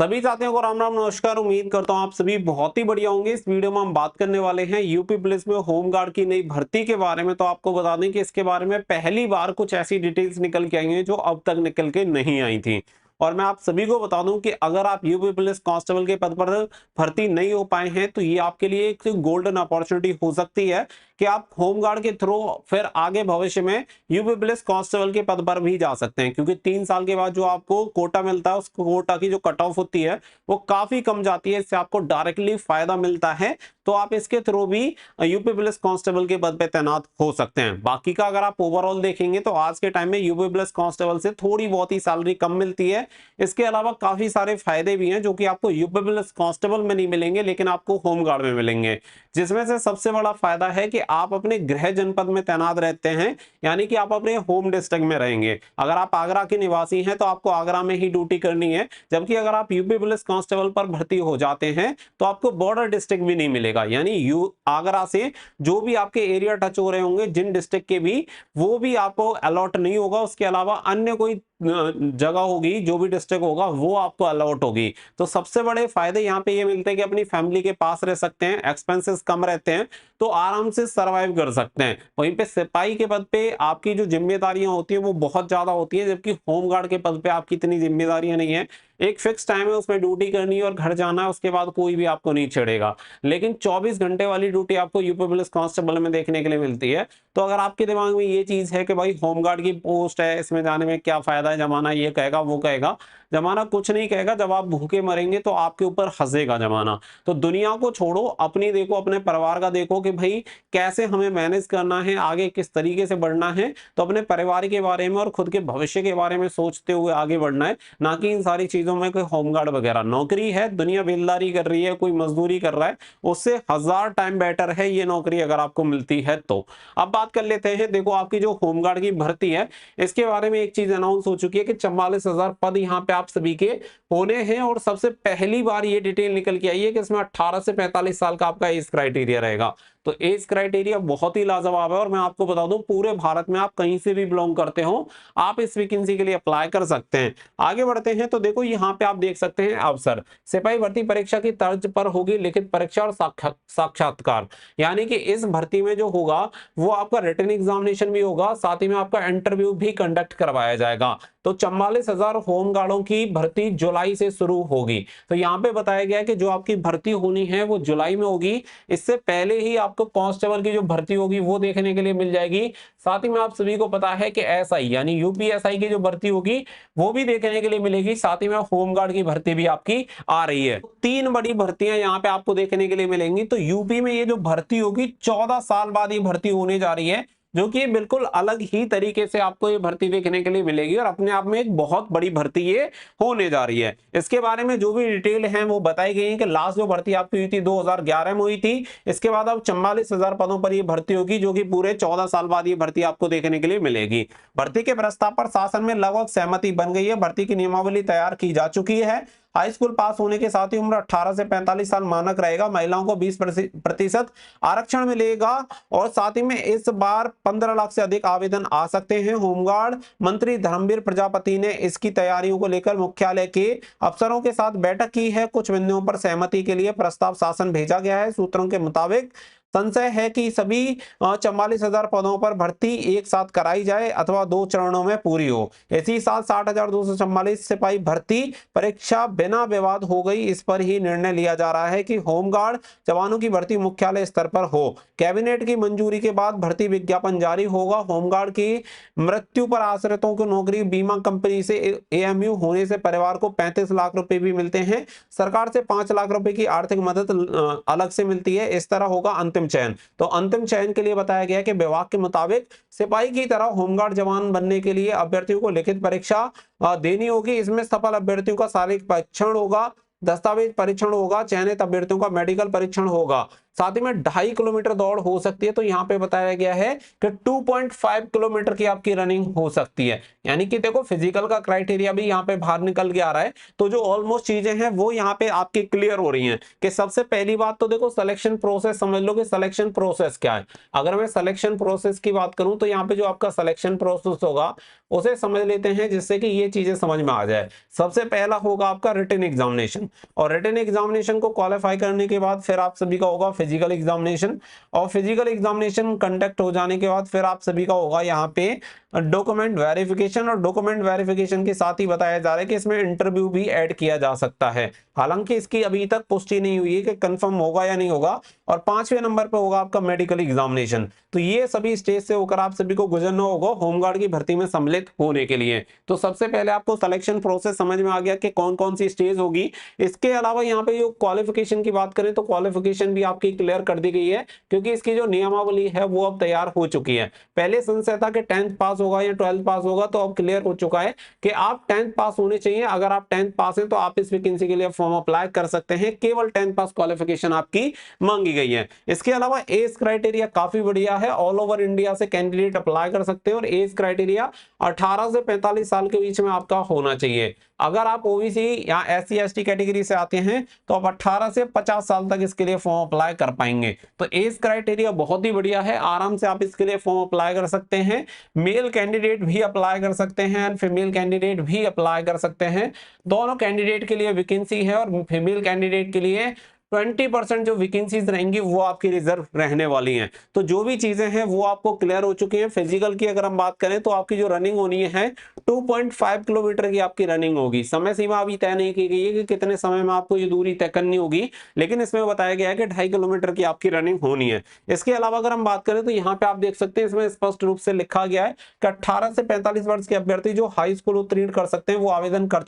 सभी साथियों को राम राम नमस्कार। उम्मीद करता हूं आप सभी बहुत ही बढ़िया होंगे। इस वीडियो में हम बात करने वाले हैं यूपी पुलिस में होमगार्ड की नई भर्ती के बारे में। तो आपको बता दें कि इसके बारे में पहली बार कुछ ऐसी डिटेल्स निकल के आई हैं जो अब तक निकल के नहीं आई थी। और मैं आप सभी को बता दूं कि अगर आप यूपी पुलिस कांस्टेबल के पद पर भर्ती नहीं हो पाए हैं तो ये आपके लिए एक गोल्डन अपॉर्चुनिटी हो सकती है कि आप होमगार्ड के थ्रू फिर आगे भविष्य में यूपी पुलिस कांस्टेबल के पद पर भी जा सकते हैं, क्योंकि 3 साल के बाद जो आपको कोटा मिलता है उस कोटा की जो कट ऑफ होती है वो काफी कम जाती है। इससे आपको डायरेक्टली फायदा मिलता है, तो आप इसके थ्रू भी यूपी पुलिस कांस्टेबल के पद पे तैनात हो सकते हैं। बाकी का अगर आप ओवरऑल देखेंगे तो आज के टाइम में यूपी पुलिस कांस्टेबल से थोड़ी बहुत ही सैलरी कम मिलती है। इसके अलावा काफी सारे फायदे भी हैं जो कि आपको यूपी पुलिस कांस्टेबल में नहीं मिलेंगे लेकिन आपको होमगार्ड में मिलेंगे। जिसमें से सबसे बड़ा फायदा है कि आप अपने गृह जनपद में तैनात रहते हैं, यानी कि आप अपने होम डिस्ट्रिक्ट में रहेंगे। अगर आप आगरा के निवासी हैं तो आपको आगरा में ही ड्यूटी करनी है, जबकि अगर आप यूपी पुलिस कांस्टेबल पर भर्ती हो जाते हैं तो आपको बॉर्डर डिस्ट्रिक्ट भी नहीं मिलेगा। यानी आगरा से जो भी आपके एरिया टच हो रहे होंगे जिन डिस्ट्रिक्ट के भी, वो भी आपको अलॉट नहीं होगा। उसके अलावा अन्य कोई जगह होगी, जो भी डिस्ट्रिक्ट होगा वो आपको अलॉट होगी। तो सबसे बड़े फायदे यहाँ पे ये मिलते हैं कि अपनी फैमिली के पास रह सकते हैं, एक्सपेंसेस कम रहते हैं, तो आराम से सरवाइव कर सकते हैं। वहीं पे सिपाही के पद पे आपकी जो जिम्मेदारियां होती है वो बहुत ज्यादा होती है, जबकि होमगार्ड के पद पे आपकी इतनी जिम्मेदारियां नहीं है। एक फिक्स टाइम है, उसमें ड्यूटी करनी है और घर जाना है, उसके बाद कोई भी आपको नहीं छेड़ेगा। लेकिन 24 घंटे वाली ड्यूटी आपको यूपी पुलिस कांस्टेबल में देखने के लिए मिलती है। तो अगर आपके दिमाग में ये चीज है कि भाई होमगार्ड की पोस्ट है, इसमें जाने में क्या फायदा है, जमाना ये कहेगा वो कहेगा, जमाना कुछ नहीं कहेगा। जब आप भूखे मरेंगे तो आपके ऊपर हंसेगा जमाना। तो दुनिया को छोड़ो, अपनी देखो, अपने परिवार का देखो कि भाई कैसे हमें मैनेज करना है, आगे किस तरीके से बढ़ना है। तो अपने परिवार के बारे में और खुद के भविष्य के बारे में सोचते हुए आगे बढ़ना है, ना कि इन सारी चीजों में कोई होमगार्ड वगैरह। नौकरी है, दुनिया बेलदारी कर रही है, कोई मजदूरी कर रहा है, उससे 1000 टाइम बेटर है ये नौकरी अगर आपको मिलती है तो। अब बात कर लेते हैं, देखो आपकी जो होमगार्ड की भर्ती है इसके बारे में एक चीज अनाउंस हो चुकी है कि 44,000 पद यहाँ पे आप सभी के होने हैं। और सबसे पहली बार ये डिटेल निकल के आई है कि इसमें 18 से 45 साल का आपका एज क्राइटेरिया रहेगा। तो एज क्राइटेरिया बहुत ही लाजवाब है। और मैं आपको बता दूं, पूरे भारत में आप कहीं से भी बिलोंग करते हो आप इस वैकेंसी के लिए अप्लाई कर सकते हैं। आगे बढ़ते हैं तो देखो यहाँ पे आप देख सकते हैं अवसर। सिपाही भर्ती परीक्षा की तर्ज पर होगी लिखित परीक्षा और साक्षात्कार। यानी कि इस भर्ती में जो होगा वो आपका रिटन एग्जामिनेशन भी होगा, साथ ही में आपका इंटरव्यू भी कंडक्ट करवाया जाएगा। तो 44,000 होमगार्डों की भर्ती जुलाई से शुरू होगी। तो यहाँ पे बताया गया है कि जो आपकी भर्ती होनी है वो जुलाई में होगी। इससे पहले ही आपको कांस्टेबल की जो भर्ती होगी वो देखने के लिए मिल जाएगी। साथ ही में आप सभी को पता है कि एसआई यानी यूपीएसआई की जो भर्ती होगी वो भी देखने के लिए मिलेगी। साथ ही में होमगार्ड की भर्ती भी आपकी आ रही है। 3 बड़ी भर्तियां यहाँ पे आपको देखने के लिए मिलेंगी। तो यूपी में ये जो भर्ती होगी 14 साल बाद ये भर्ती होने जा रही है, जो कि बिल्कुल अलग ही तरीके से आपको ये भर्ती देखने के लिए मिलेगी और अपने आप में एक बहुत बड़ी भर्ती ये होने जा रही है। इसके बारे में जो भी डिटेल है वो बताई गई है कि लास्ट जो भर्ती आपकी हुई थी 2011 में हुई थी। इसके बाद अब 44,000 पदों पर ये भर्ती होगी, जो कि पूरे 14 साल बाद ये भर्ती आपको देखने के लिए मिलेगी। भर्ती के प्रस्ताव पर शासन में लगभग सहमति बन गई है। भर्ती की नियमावली तैयार की जा चुकी है। हाई स्कूल पास होने के साथ ही उम्र 18 से 45 साल मानक रहेगा। महिलाओं को 20% आरक्षण मिलेगा और साथ ही में इस बार 15 लाख से अधिक आवेदन आ सकते हैं। होमगार्ड मंत्री धर्मवीर प्रजापति ने इसकी तैयारियों को लेकर मुख्यालय के अफसरों के साथ बैठक की है। कुछ बिंदुओं पर सहमति के लिए प्रस्ताव शासन भेजा गया है। सूत्रों के मुताबिक संशय है कि सभी 44,000 पदों पर भर्ती एक साथ कराई जाए अथवा 2 चरणों में पूरी हो। इसी साल 60,244 सिपाही भर्ती परीक्षा बिना विवाद हो गई। इस पर ही निर्णय लिया जा रहा है कि होमगार्ड जवानों की भर्ती मुख्यालय स्तर पर हो। कैबिनेट की मंजूरी के बाद भर्ती विज्ञापन जारी होगा। होमगार्ड की मृत्यु पर आश्रितों को नौकरी बीमा कंपनी से एएमयू होने से परिवार को 35 लाख रुपए भी मिलते हैं। सरकार से 5 लाख रुपए की आर्थिक मदद अलग से मिलती है। इस तरह होगा अंतिम चयन। तो अंतिम चयन के लिए बताया गया कि विभाग के मुताबिक सिपाही की तरह होमगार्ड जवान बनने के लिए अभ्यर्थियों को लिखित परीक्षा देनी होगी। इसमें सफल अभ्यर्थियों का शारीरिक परीक्षण होगा, दस्तावेज परीक्षण होगा, चयनित अभ्यर्थियों का मेडिकल परीक्षण होगा। साथ ही में 2.5 किलोमीटर दौड़ हो सकती है, तो यहाँ पे बताया गया है कि 2.5 किलोमीटर की आपकी रनिंग हो सकती है। यानी कि देखो फिजिकल का क्राइटेरिया भी यहाँ पे बाहर निकल के आ रहा है। तो जो ऑलमोस्ट चीजें हैं वो यहाँ पे आपकी क्लियर हो रही हैं कि सबसे पहली बात तो देखो सिलेक्शन प्रोसेस समझ लो कि सिलेक्शन प्रोसेस क्या है। अगर मैं सिलेक्शन प्रोसेस की बात करूं तो यहाँ पे जो आपका सिलेक्शन प्रोसेस होगा उसे समझ लेते हैं, जिससे कि ये चीजें समझ में आ जाए। सबसे पहला होगा आपका रिटन एग्जामिनेशन, और रिटन एग्जामिनेशन को क्वालिफाई करने के बाद फिर आप सभी का होगा फिजिकल एग्जामिनेशन, और फिजिकल एग्जामिनेशन कंडक्ट हो जाने के बाद फिर आप सभी का होगा यहाँ पे डॉक्यूमेंट वेरिफिकेशन, और डॉक्यूमेंट वेरिफिकेशन के साथ ही बताया जा रहा है कि इसमें इंटरव्यू भी ऐड किया जा सकता है। हालांकि इसकी अभी तक पुष्टि नहीं हुई है कि कंफर्म होगा या नहीं होगा। और 5वें नंबर पे होगा आपका मेडिकल एग्जामिनेशन। तो ये सभी स्टेज से होकर आप सभी को गुजरना होगा होमगार्ड की भर्ती में सम्मिलित होने के लिए। तो सबसे पहले आपको सिलेक्शन प्रोसेस समझ में आ गया कि कौन कौन सी स्टेज होगी। इसके अलावा यहाँ पे जो क्वालिफिकेशन की बात करें तो क्वालिफिकेशन भी आपकी क्लियर कर दी गई है, क्योंकि इसकी जो नियमावली है वो अब तैयार हो चुकी है। पहले संशय था कि 10th पास होगा या 12th पास होगा, तो अब क्लियर हो चुका है कि आप 10th पास होने चाहिए। अगर आप 10th पास हैं तो आप इस वैकेंसी के लिए फॉर्म अप्लाई कर सकते हैं। केवल 10th पास क्वालिफिकेशन आपकी मांगी गई है। इसके अलावा एज क्राइटेरिया काफी बढ़िया है, ऑल ओवर इंडिया से कैंडिडेट अप्लाई कर सकते हैं, और एज क्राइटेरिया 18 से 45 साल के बीच में आपका होना चाहिए। अगर आप ओबीसी या SC ST कैटेगरी से आते हैं तो आप 18 से 50 साल तक इसके लिए फॉर्म अप्लाई कर पाएंगे। तो एज क्राइटेरिया बहुत ही बढ़िया है, आराम से आप इसके लिए फॉर्म अप्लाई कर सकते हैं। मेल कैंडिडेट भी अप्लाई कर सकते हैं और फीमेल कैंडिडेट भी अप्लाई कर सकते हैं। दोनों कैंडिडेट के लिए वैकेंसी है, और फीमेल कैंडिडेट के लिए 20% जो वैकेंसीज रहेंगी वो आपकी रिजर्व रहने वाली हैं। तो जो भी चीजें हैं वो आपको क्लियर हो चुकी हैं। फिजिकल की अगर हम बात करें तो आपकी जो रनिंग होनी है 2.5 किलोमीटर की आपकी रनिंग होगी। समय सीमा अभी तय नहीं की गई है कि कितने समय में आपको ये दूरी तय करनी होगी, लेकिन इसमें बताया गया है कि 2.5 किलोमीटर की आपकी रनिंग होनी है। इसके अलावा अगर हम बात करें तो यहाँ पे आप देख सकते हैं इसमें स्पष्ट रूप से लिखा गया है कि 18 से 45 वर्ष के अभ्यर्थी जो हाई स्कूल उत्तीर्ण कर सकते हैं वो आवेदन कर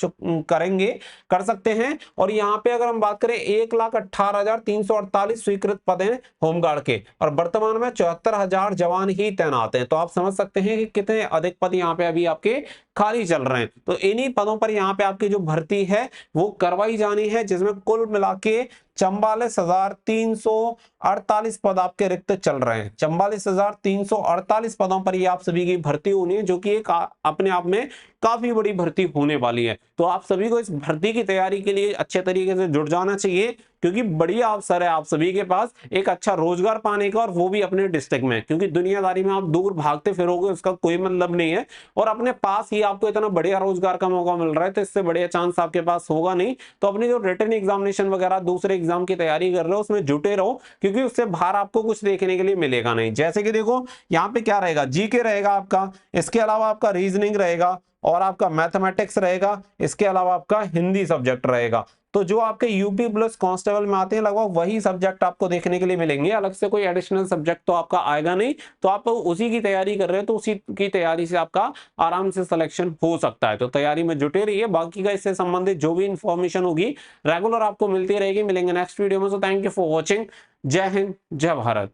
सकते हैं। और यहाँ पे अगर हम बात करें 1,18,348 स्वीकृत पद हैं होमगार्ड के, और वर्तमान में 74,000 जवान ही तैनात हैं। तो आप समझ सकते हैं कि कितने अधिक पद यहाँ पे अभी आपके खाली चल रहे हैं। तो इन्हीं पदों पर यहाँ पे आपकी जो भर्ती है वो करवाई जानी है, जिसमें कुल मिला के 44,348 पद आपके रिक्त चल रहे हैं। 44,348 पदों पर ये आप सभी की भर्ती होनी है, जो कि एक अपने आप में काफी बड़ी भर्ती होने वाली है। तो आप सभी को इस भर्ती की तैयारी के लिए अच्छे तरीके से जुट जाना चाहिए, क्योंकि बढ़िया अवसर है आप सभी के पास एक अच्छा रोजगार पाने का, और वो भी अपने डिस्ट्रिक्ट में। क्योंकि दुनियादारी में आप दूर भागते फिरोगे उसका कोई मतलब नहीं है, और अपने पास ही आपको इतना बढ़िया रोजगार का मौका मिल रहा है, तो इससे बढ़िया चांस आपके पास होगा नहीं। तो अपनी जो रिटन एग्जामिनेशन वगैरह दूसरे एग्जाम की तैयारी कर रहे हो उसमें जुटे रहो, क्योंकि उससे बाहर आपको कुछ देखने के लिए मिलेगा नहीं। जैसे कि देखो यहाँ पे क्या रहेगा, जीके रहेगा आपका, इसके अलावा आपका रीजनिंग रहेगा, और आपका मैथमेटिक्स रहेगा, इसके अलावा आपका हिंदी सब्जेक्ट रहेगा। तो जो आपके यूपी पुलिस कांस्टेबल में आते हैं लगभग वही सब्जेक्ट आपको देखने के लिए मिलेंगे, अलग से कोई एडिशनल सब्जेक्ट तो आपका आएगा नहीं। तो आप उसी की तैयारी कर रहे हो तो उसी की तैयारी से आपका आराम से सिलेक्शन हो सकता है। तो तैयारी में जुटे रहिए, बाकी का इससे संबंधित जो भी इंफॉर्मेशन होगी रेगुलर आपको मिलती रहेगी। मिलेंगे नेक्स्ट वीडियो में। So thank you for watching. जय हिंद, जय भारत।